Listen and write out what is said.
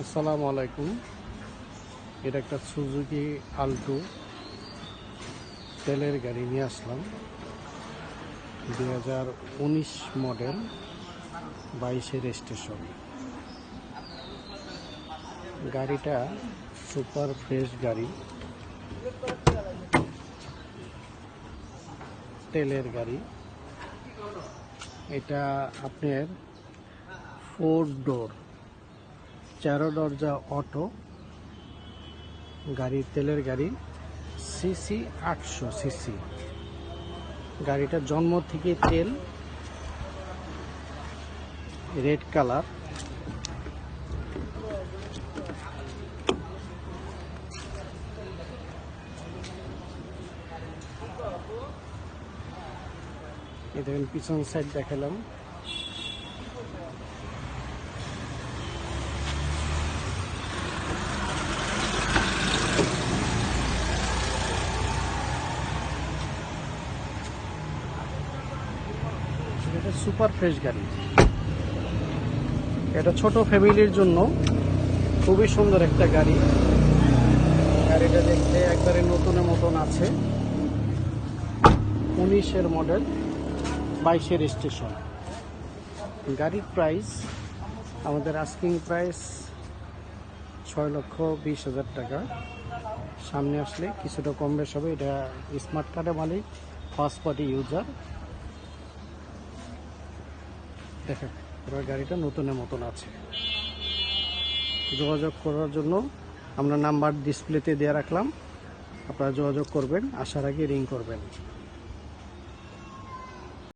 আসসালামু আলাইকুম। এটা একটা সুজুকি আল্টো তেলের গাড়ি নিয়ে আসলাম। 2019 মডেল, 22 রেজিস্ট্রেশন। গাড়িটা সুপার ফ্রেশ গাড়ি, তেলের গাড়ি। এটা আপনার 4 ডোর, 4 দরজা অটো গাড়ি, তেলের গাড়ি। CC 800 CC. গাড়িটার জন্ম থেকে তেল, রেড কালার। এই দেখেন পিছন সাইড দেখালাম। এটা সুপার ফ্রেশ গাড়ি। এটা ছোট ফ্যামিলির জন্য খুবই সুন্দর একটা গাড়ি। গাড়িটা দেখতে একবারে নতুনের মতন আছে। 19-এর মডেল, 22 রেজিস্ট্রেশন। গাড়ির প্রাইস, আমাদের আস্কিং প্রাইস 6,20,000 টাকা। সামনে আসলে কিছুটা কম বেশ হবে। এটা স্মার্ট কার্ডের মালিক, ফার্স্ট পার্টি ইউজার। দেখেন পুরো গাড়িটা নতুনের মতন আছে। যোগাযোগ করার জন্য আমরা নাম্বার ডিসপ্লেতে দিয়ে রাখলাম, আপনারা যোগাযোগ করবেন। আসার আগে রিং করবেন।